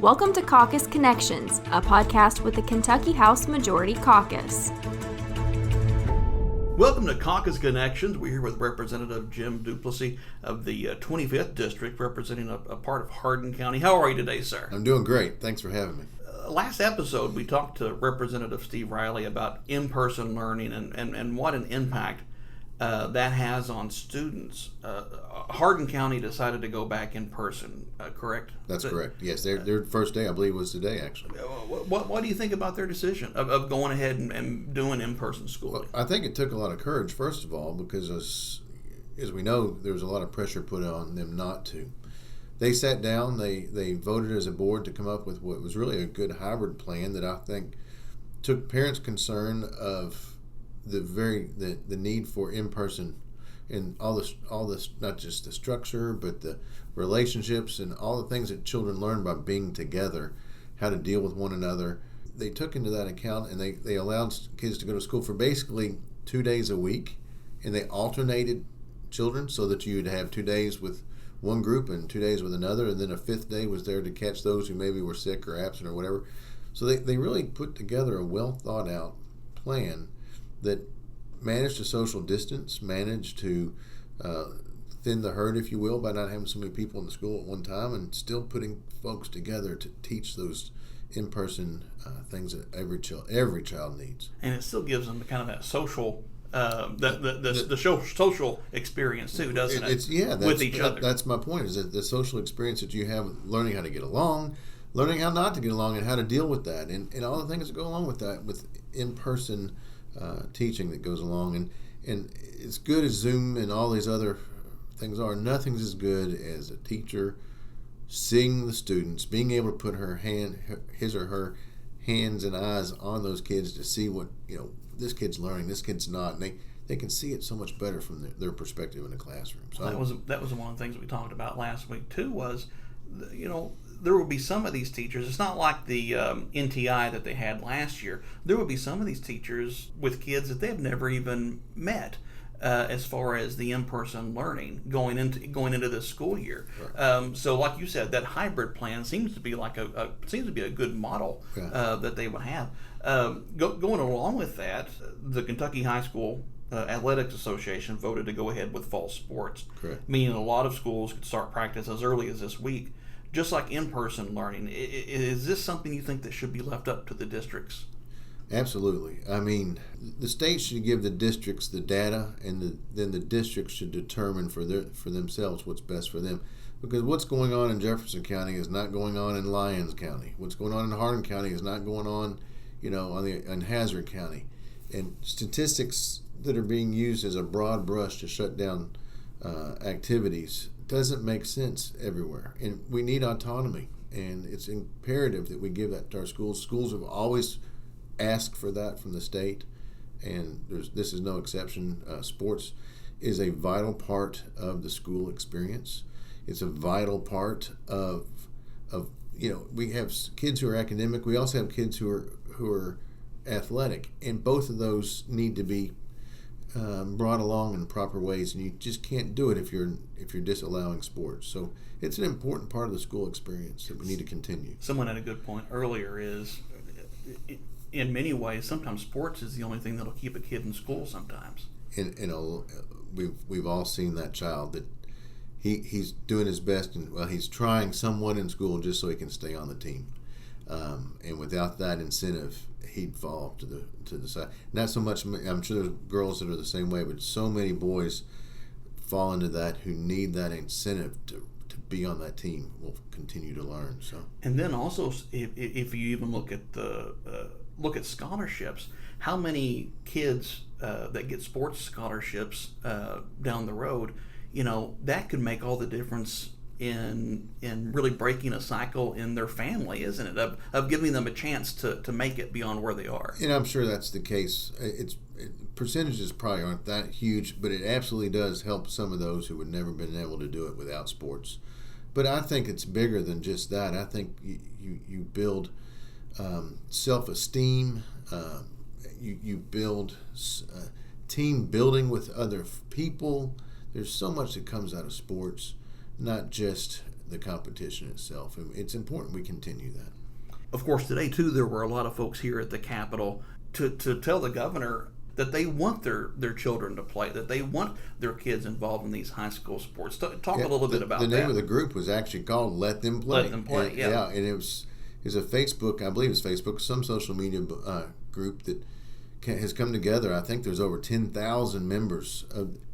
Welcome to Caucus Connections, a podcast with the Kentucky House Majority Caucus. Welcome to Caucus Connections. We're here with Representative Jim DuPlessis of the 25th District, representing a part of Hardin County. How are you today, sir? I'm doing great. Thanks for having me. Last episode, we talked to Representative Steve Riley about in-person learning and what an impact that has on students. Hardin County decided to go back in person, correct? That's correct. Yes, their first day, I believe, was today, actually. What do you think about their decision of going ahead and doing in-person schooling? Well, I think it took a lot of courage, first of all, because as we know, there was a lot of pressure put on them not to. They sat down, they voted as a board to come up with what was really a good hybrid plan that I think took parents' concern of the need for in-person and all this, not just the structure, but the relationships and all the things that children learn by being together, how to deal with one another. They took into that account, and they allowed kids to go to school for basically 2 days a week, and they alternated children so that you'd have 2 days with one group and 2 days with another, and then a fifth day was there to catch those who maybe were sick or absent or whatever. So they really put together a well thought out plan that managed to social distance, managed to thin the herd, if you will, by not having so many people in the school at one time, and still putting folks together to teach those in-person things that every child needs. And it still gives them kind of that social, the social experience too, doesn't it? With each other. That's my point. Is that the social experience that you have, learning how to get along, learning how not to get along, and how to deal with that, and all the things that go along with that, with in-person teaching that goes along, and as good as Zoom and all these other things are, nothing's as good as a teacher seeing the students, being able to put his or her hands and eyes on those kids to see what, this kid's learning, this kid's not, and they can see it so much better from their perspective in the classroom. So that was one of the things we talked about last week too, was there will be some of these teachers, it's not like the NTI that they had last year. There will be some of these teachers with kids that they've never even met as far as the in-person learning going into this school year. Right. So like you said, that hybrid plan seems to be like a good model that they would have. Going along with that, the Kentucky High School Athletics Association voted to go ahead with fall sports. Correct. Meaning a lot of schools could start practice as early as this week. Just like in-person learning, is this something you think that should be left up to the districts? Absolutely. I mean, the state should give the districts the data, and then the districts should determine for themselves what's best for them. Because what's going on in Jefferson County is not going on in Lyons County. What's going on in Hardin County is not going on, in Hazard County. And statistics that are being used as a broad brush to shut down activities doesn't make sense everywhere, and we need autonomy, and it's imperative that we give that to our schools. Schools have always asked for that from the state, and this is no exception. Sports is a vital part of the school experience. It's a vital part of we have kids who are academic. We also have kids who are athletic, and both of those need to be brought along in proper ways, and you just can't do it if you're disallowing sports. So it's an important part of the school experience that we need to continue. Someone had a good point earlier. Is in many ways, sometimes sports is the only thing that'll keep a kid in school. Sometimes, and we've all seen that child that he's doing his best, and he's trying somewhat in school just so he can stay on the team. And without that incentive, he'd fall off to the side. Not so much, I'm sure there's girls that are the same way, but so many boys fall into that who need that incentive to be on that team will continue to learn. So, and then also, if you even look at scholarships, how many kids that get sports scholarships down the road, that could make all the difference in really breaking a cycle in their family, isn't it? Of giving them a chance to make it beyond where they are. And I'm sure that's the case. Percentages probably aren't that huge, but it absolutely does help some of those who would never been able to do it without sports. But I think it's bigger than just that. I think you build self-esteem. You build team building with other people. There's so much that comes out of sports. Not just the competition itself. And it's important we continue that. Of course, today, too, there were a lot of folks here at the Capitol to tell the governor that they want their children to play, that they want their kids involved in these high school sports. Talk a little bit about that. The name of the group was actually called Let Them Play. Let Them Play, and, yeah. And it was a Facebook, I believe it's Facebook, some social media group that has come together. I think there's over 10,000 members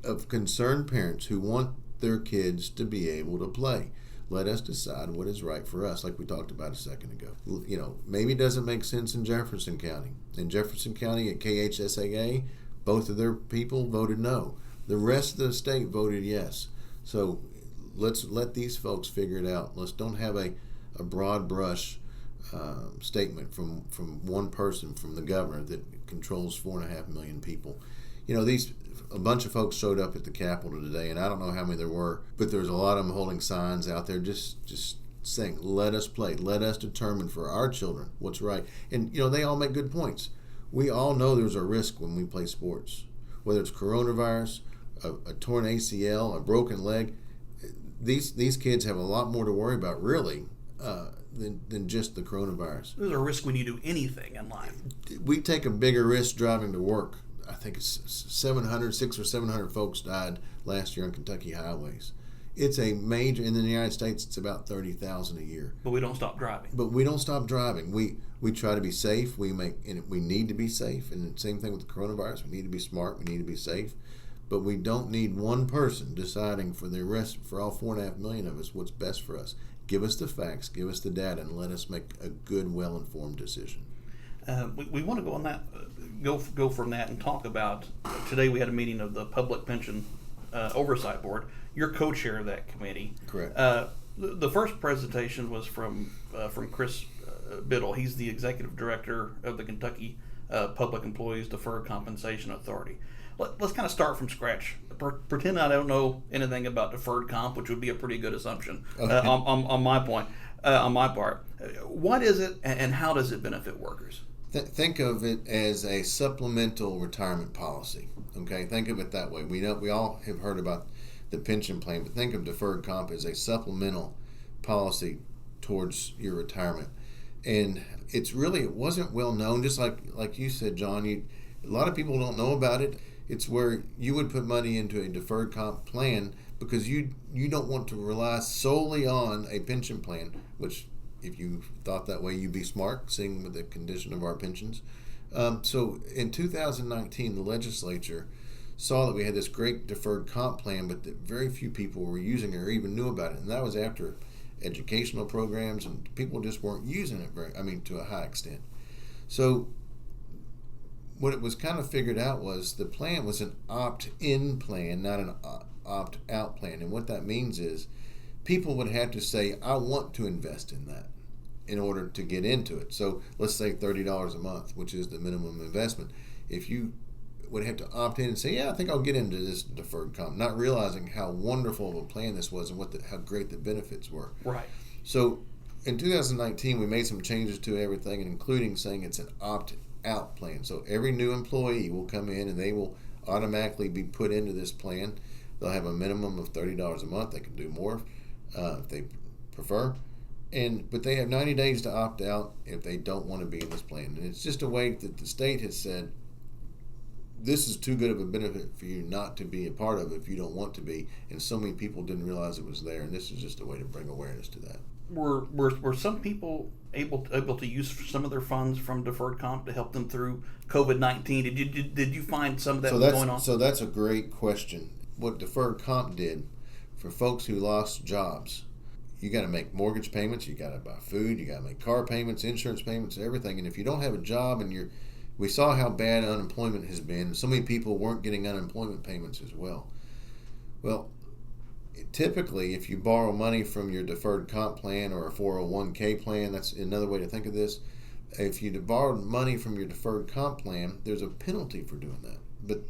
of concerned parents who want their kids to be able to play. Let us decide what is right for us, like we talked about a second ago. You know, maybe it doesn't make sense in Jefferson County. In Jefferson County at KHSAA, both of their people voted no. The rest of the state voted yes. So let's let these folks figure it out. Let's don't have a broad brush statement from one person, from the governor that controls 4.5 million people. You know, a bunch of folks showed up at the Capitol today, and I don't know how many there were, but there's a lot of them holding signs out there just saying, let us play, let us determine for our children what's right. And, you know, they all make good points. We all know there's a risk when we play sports, whether it's coronavirus, a torn ACL, a broken leg. These kids have a lot more to worry about, really, than just the coronavirus. There's a risk when you do anything in life. We take a bigger risk driving to work. I think it's 600 or 700 folks died last year on Kentucky highways. It's a major, in the United States, it's about 30,000 a year. But we don't stop driving. We try to be safe. We need to be safe. And the same thing with the coronavirus. We need to be smart. We need to be safe. But we don't need one person deciding for all 4.5 million of us what's best for us. Give us the facts, give us the data, and let us make a good, well-informed decision. We want to go on that, go from that and talk about, today we had a meeting of the Public Pension Oversight Board. You're co-chair of that committee. Correct. The first presentation was from Chris Biddle. He's the executive director of the Kentucky Public Employees Deferred Compensation Authority. Let's kind of start from scratch. Pretend I don't know anything about deferred comp, which would be a pretty good assumption on my part. What is it, and how does it benefit workers? Think of it as a supplemental retirement policy. Okay, think of it that way. We all have heard about the pension plan, but think of deferred comp as a supplemental policy towards your retirement. And it wasn't well known. Just like you said, John, a lot of people don't know about it. It's where you would put money into a deferred comp plan because you don't want to rely solely on a pension plan, which if you thought that way, you'd be smart, seeing with the condition of our pensions. So in 2019, the legislature saw that we had this great deferred comp plan, but that very few people were using it or even knew about it. And that was after educational programs, and people just weren't using it to a high extent. So what it was kind of figured out was the plan was an opt-in plan, not an opt-out plan. And what that means is people would have to say, I want to invest in that in order to get into it. So let's say $30 a month, which is the minimum investment. If you would have to opt in and say, yeah, I think I'll get into this deferred comp, not realizing how wonderful of a plan this was and how great the benefits were. Right. So in 2019, we made some changes to everything, including saying it's an opt-out plan. So every new employee will come in and they will automatically be put into this plan. They'll have a minimum of $30 a month. They can do more if they prefer. But they have 90 days to opt out if they don't want to be in this plan. And it's just a way that the state has said, this is too good of a benefit for you not to be a part of if you don't want to be. And so many people didn't realize it was there. And this is just a way to bring awareness to that. Were some people able to use some of their funds from deferred comp to help them through COVID-19? Did you find some of that was going on? So that's a great question. What deferred comp did for folks who lost jobs, you got to make mortgage payments, you got to buy food, you got to make car payments, insurance payments, everything. And if you don't have a job and we saw how bad unemployment has been. So many people weren't getting unemployment payments as well. Well, typically, if you borrow money from your deferred comp plan or a 401k plan, that's another way to think of this. If you borrow money from your deferred comp plan, there's a penalty for doing that. But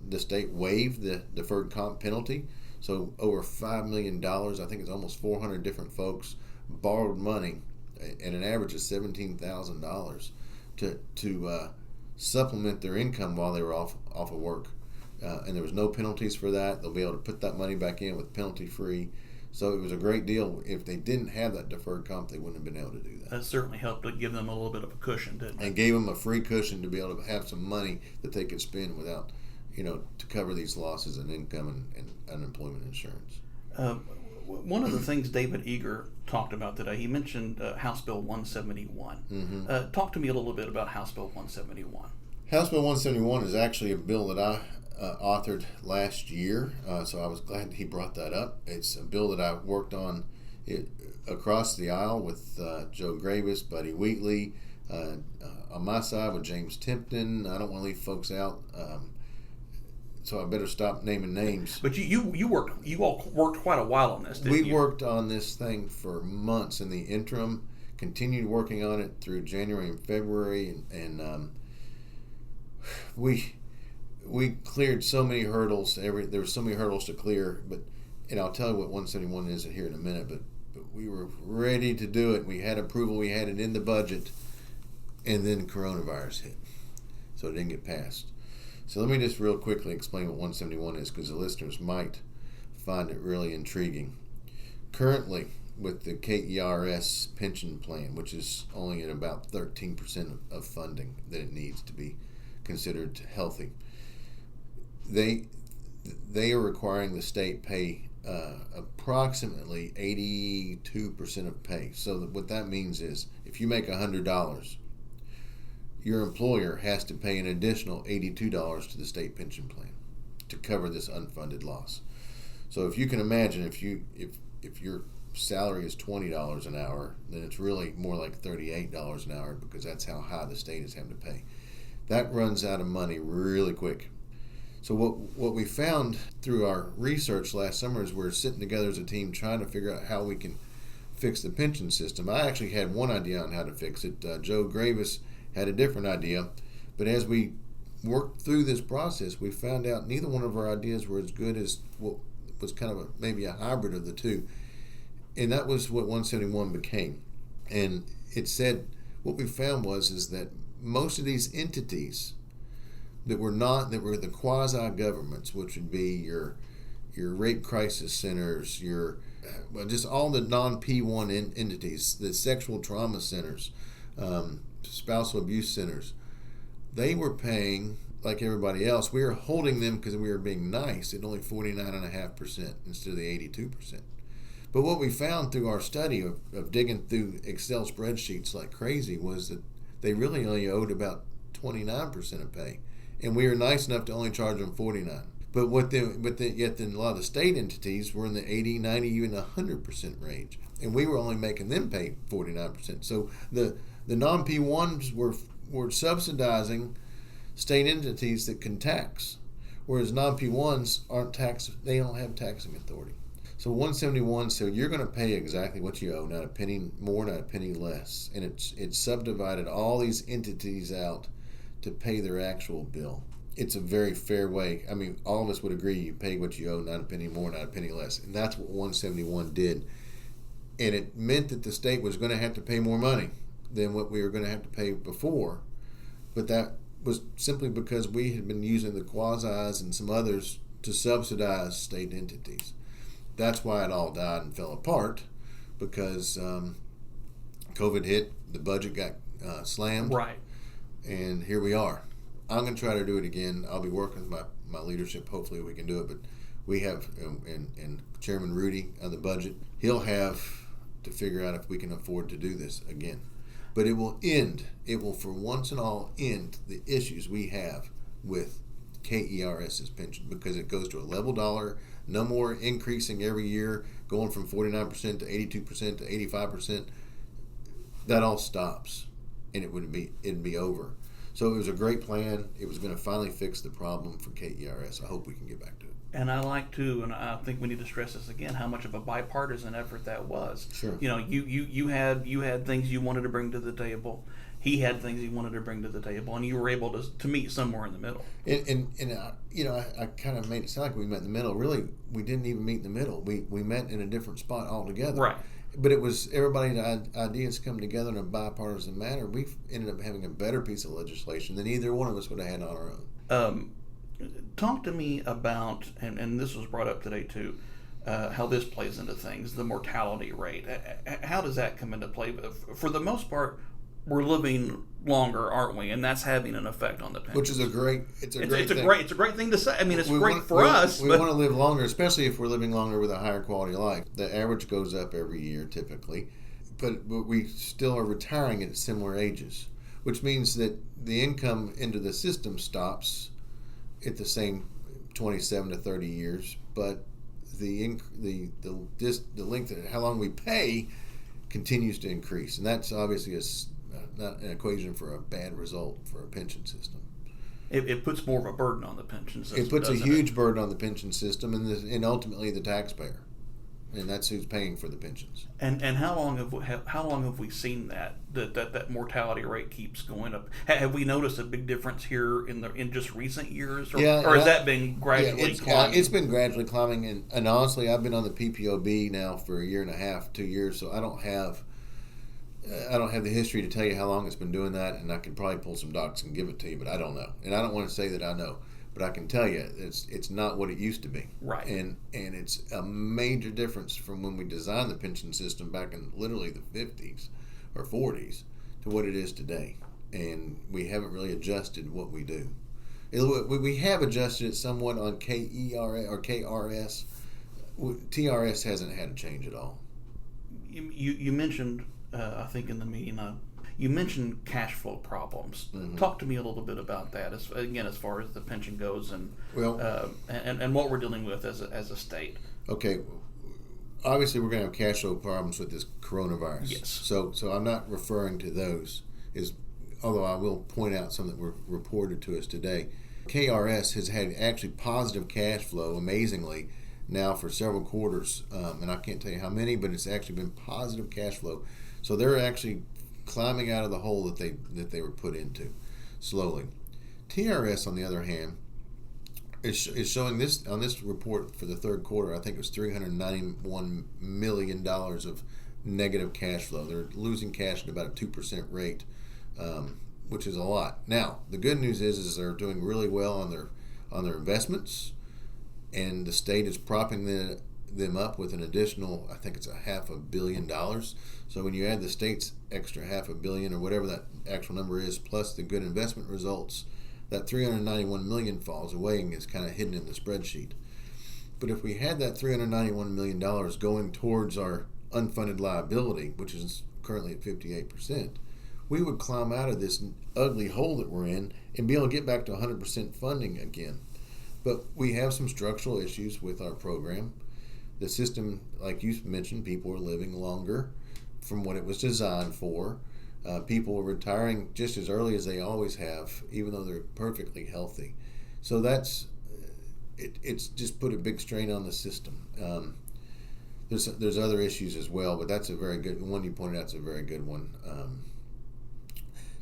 the state waived the deferred comp penalty. So over $5 million, I think it's almost 400 different folks borrowed money at an average of $17,000 to supplement their income while they were off of work. And there was no penalties for that. They'll be able to put that money back in with penalty free. So it was a great deal. If they didn't have that deferred comp, they wouldn't have been able to do that. That certainly helped to give them a little bit of a cushion, didn't it? And gave them a free cushion to be able to have some money that they could spend without, to cover these losses in income and unemployment insurance. One of the things David Eager talked about today, he mentioned House Bill 171. Mm-hmm. Talk to me a little bit about House Bill 171. House Bill 171 is actually a bill that I authored last year, so I was glad he brought that up. It's a bill that I worked on across the aisle with Joe Gravis, Buddy Wheatley, on my side with James Tipton. I don't want to leave folks out, so I better stop naming names. But you all worked quite a while on this, didn't you? We worked on this thing for months in the interim, continued working on it through January and February, and we cleared so many hurdles. There were so many hurdles to clear, and I'll tell you what 171 is here in a minute, but we were ready to do it. We had approval, we had it in the budget, and then coronavirus hit, so it didn't get passed. So let me just real quickly explain what 171 is, because the listeners might find it really intriguing. Currently, with the KERS pension plan, which is only at about 13% of funding that it needs to be considered healthy, they are requiring the state pay approximately 82% of pay. So what that means is, if you make $100, your employer has to pay an additional $82 to the state pension plan to cover this unfunded loss. So if you can imagine, if your salary is $20 an hour, then it's really more like $38 an hour, because that's how high the state is having to pay. That runs out of money really quick. So what we found through our research last summer is we're sitting together as a team trying to figure out how we can fix the pension system. I actually had one idea on how to fix it. Joe Gravis had a different idea, but as we worked through this process, we found out neither one of our ideas were as good as what was kind of maybe a hybrid of the two, and that was what 171 became. And it said, what we found is that most of these entities that were the quasi governments, which would be your rape crisis centers, just all the non-P1 entities, the sexual trauma centers, spousal abuse centers, they were paying like everybody else. We were holding them because we were being nice at only 49.5% instead of the 82%. But what we found through our study of digging through Excel spreadsheets like crazy was that they really only owed about 29% of pay, and we were nice enough to only charge them 49%. Yet then a lot of the state entities were in the 80, 90, even 100% range, and we were only making them pay 49%. So the non-P1s were subsidizing state entities that can tax, whereas non-P1s aren't tax. They don't have taxing authority. So 171 said you're going to pay exactly what you owe, not a penny more, not a penny less, and it's subdivided all these entities out to pay their actual bill. It's a very fair way. I mean, all of us would agree you pay what you owe, not a penny more, not a penny less, and that's what 171 did. And it meant that the state was going to have to pay more money than what we were going to have to pay before, but that was simply because we had been using the quasis and some others to subsidize state entities. That's why it all died and fell apart, because COVID hit, the budget got slammed, right, and here we are. I'm going to try to do it again. I'll be working with my leadership. Hopefully we can do it, but we have, and Chairman Rudy on the budget, he'll have to figure out if we can afford to do this again. But it will for once and all end the issues we have with KERS's pension, because it goes to a level dollar, no more increasing every year, going from 49% to 82% to 85%. That all stops, and it'd be over. So it was a great plan. It was going to finally fix the problem for KERS. I hope we can get back to it. And I think we need to stress this again, how much of a bipartisan effort that was. Sure. You had things you wanted to bring to the table. He had things he wanted to bring to the table, and you were able to meet somewhere in the middle. I kind of made it sound like we met in the middle. Really, we didn't even meet in the middle. We met in a different spot altogether. Right. But it was everybody's ideas come together in a bipartisan manner. We ended up having a better piece of legislation than either one of us would have had on our own. Talk to me about, and this was brought up today too, how this plays into things, the mortality rate. How does that come into play? For the most part, we're living longer, aren't we? And that's having an effect on the pensions. Which is a great thing to say. I mean, it's great for us. We want to live longer, especially if we're living longer with a higher quality of life. The average goes up every year, typically, but we still are retiring at similar ages, which means that the income into the system stops at the same 27 to 30 years, but the length of how long we pay continues to increase, and that's obviously not an equation for a bad result for a pension system. It puts more of a burden on the pension system. It puts a huge burden on the pension system and ultimately the taxpayer, and that's who's paying for the pensions. And how long have we seen that mortality rate keeps going up? Have we noticed a big difference here in just recent years, or has that been gradually climbing? It's been gradually climbing, and honestly, I've been on the PPOB now for a year and a half, 2 years, so I don't have the history to tell you how long it's been doing that, and I could probably pull some docs and give it to you, but I don't know, and I don't want to say that I know. But I can tell you, it's not what it used to be. Right. And it's a major difference from when we designed the pension system back in literally the 50s or 40s to what it is today. And we haven't really adjusted what we do. We have adjusted it somewhat on KERS or KRS. TRS hasn't had a change at all. You mentioned, I think in the meeting, you mentioned cash flow problems. Mm-hmm. Talk to me a little bit about that, as far as the pension goes, and what we're dealing with as a state. Okay, obviously we're going to have cash flow problems with this coronavirus. Yes. So I'm not referring to those, although I will point out some that were reported to us today. KRS has had actually positive cash flow, amazingly, now for several quarters, and I can't tell you how many, but it's actually been positive cash flow. So they're actually climbing out of the hole that they were put into slowly. TRS, on the other hand, is showing this on this report for the third quarter. I think it was $391 million of negative cash flow. They're losing cash at about a 2% rate, which is a lot. Now, the good news is they're doing really well on their investments, and the state is propping them up with an additional, I think it's $500 million. So when you add the state's extra $500 million or whatever that actual number is, plus the good investment results, that $391 million falls away and is kind of hidden in the spreadsheet. But if we had that $391 million going towards our unfunded liability, which is currently at 58%, we would climb out of this ugly hole that we're in and be able to get back to 100% funding again. But we have some structural issues with our program. The system, like you mentioned, people are living longer from what it was designed for. People are retiring just as early as they always have, even though they're perfectly healthy. So it's just put a big strain on the system. There's other issues as well, but that's a very good one. You pointed out is a very good one.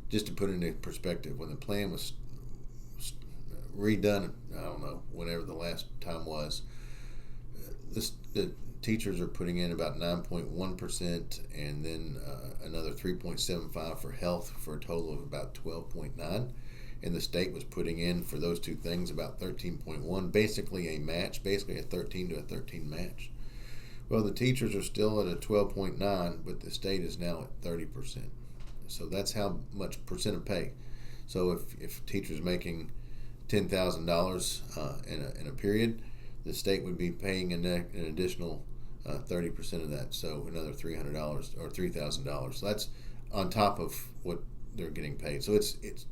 Just to put it into perspective, when the plan was redone, I don't know, whenever the last time was, the teachers are putting in about 9.1%, and then another 3.75 for health, for a total of about 12.9. And the state was putting in for those two things about 13.1, basically a match, basically a 13 to a 13 match. Well, the teachers are still at a 12.9, but the state is now at 30%. So that's how much percent of pay. So if a teacher's making $10,000 in a period, the state would be paying an additional 30% of that, so another $300 or $3,000. So that's on top of what they're getting paid. So it's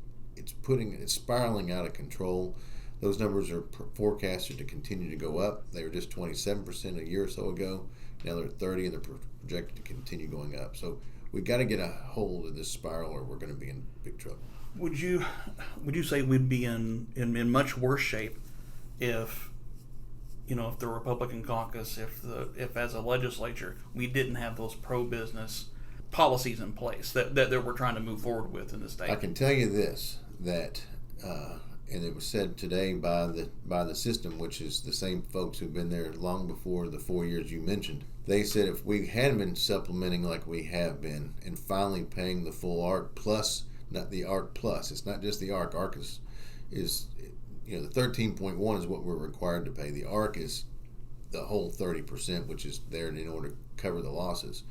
spiraling out of control. Those numbers are forecasted to continue to go up. They were just 27% a year or so ago. Now they're 30%, and they're projected to continue going up. So we've got to get a hold of this spiral, or we're going to be in big trouble. Would you say we'd be in much worse shape if the Republican caucus, if as a legislature we didn't have those pro-business policies in place that we're trying to move forward with in the state? I can tell you this, that and it was said today by the system, which is the same folks who've been there long before the 4 years you mentioned. They said if we had been supplementing like we have been and finally paying the full ARC plus, not the ARC plus, it's not just the ARC. ARC is the 13.1 is what we're required to pay. The ARC is the whole 30%, which is there in order to cover the losses.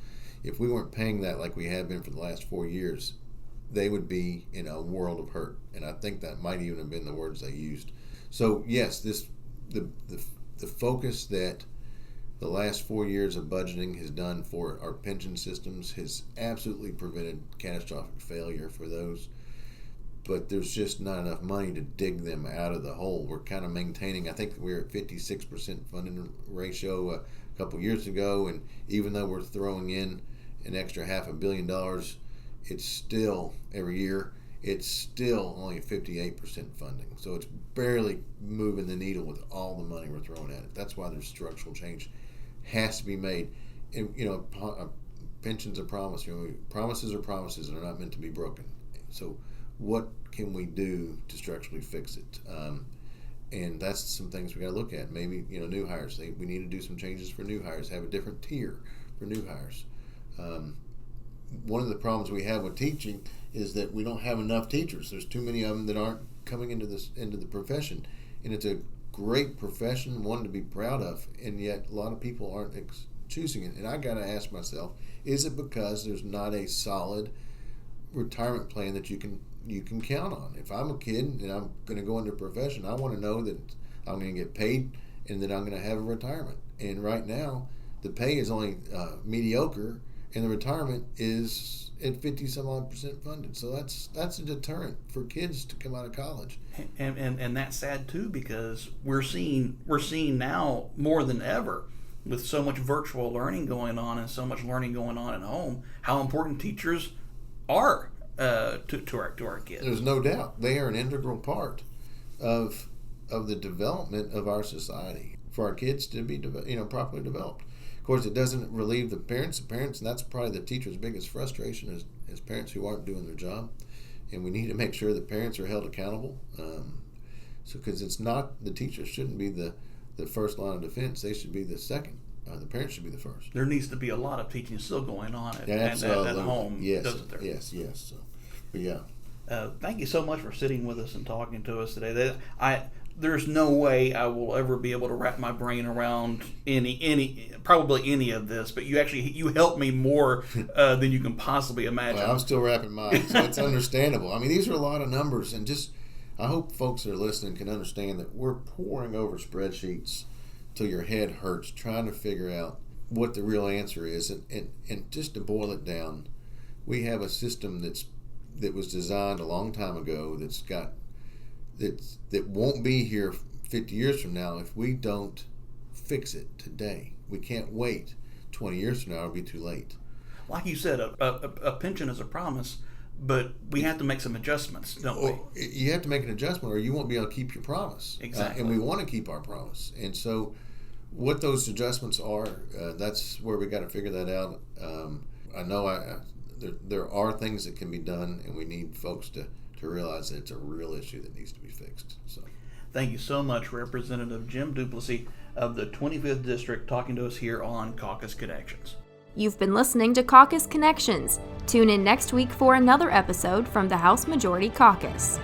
If we weren't paying that like we have been for the last 4 years, they would be in a world of hurt. And I think that might even have been the words they used. So yes, the focus that the last 4 years of budgeting has done for our pension systems has absolutely prevented catastrophic failure for those. But there's just not enough money to dig them out of the hole. We're kind of maintaining, I think we were at 56% funding ratio a couple years ago, and even though we're throwing in an extra $500 million, it's still, every year, it's still only 58% funding. So it's barely moving the needle with all the money we're throwing at it. That's why there's structural change has to be made. And, pensions are promise. Promises are promises and are not meant to be broken. So what can we do to structurally fix it? And that's some things we got to look at. Maybe, new hires. We need to do some changes for new hires, have a different tier for new hires. One of the problems we have with teaching is that we don't have enough teachers. There's too many of them that aren't coming into the profession. And it's a great profession, one to be proud of, and yet a lot of people aren't choosing it. And I got to ask myself, is it because there's not a solid retirement plan that you can count on? If I'm a kid and I'm going to go into a profession, I want to know that I'm going to get paid and that I'm going to have a retirement. And right now, the pay is only mediocre, and the retirement is at 50-some-odd% funded. So that's a deterrent for kids to come out of college. And that's sad too, because we're seeing now more than ever, with so much virtual learning going on and so much learning going on at home, how important teachers are to our kids. There's no doubt they are an integral part of the development of our society for our kids to be properly developed. Of course, it doesn't relieve the parents. And that's probably the teacher's biggest frustration is parents who aren't doing their job. And we need to make sure that parents are held accountable. Because it's not, the teachers shouldn't be the first line of defense. They should be the second. The parents should be the first. There needs to be a lot of teaching still going on at home, yes, doesn't there? Yes. So, but yeah. Thank you so much for sitting with us and talking to us today. There's no way I will ever be able to wrap my brain around probably any of this, but you helped me more than you can possibly imagine. Well, I'm still wrapping mine, so it's understandable. I mean, these are a lot of numbers, and I hope folks that are listening can understand that we're poring over spreadsheets till your head hurts trying to figure out what the real answer is, and just to boil it down, we have a system that was designed a long time ago that won't be here 50 years from now if we don't fix it today. We can't wait 20 years from now. It'll be too late. Like you said, a pension is a promise, but we have to make some adjustments, don't we? You have to make an adjustment or you won't be able to keep your promise. Exactly. And we want to keep our promise. And so what those adjustments are, that's where we got to figure that out. I know there are things that can be done, and we need folks to realize that it's a real issue that needs to be fixed. So, thank you so much, Representative Jim DuPlessis of the 25th District, talking to us here on Caucus Connections. You've been listening to Caucus Connections. Tune in next week for another episode from the House Majority Caucus.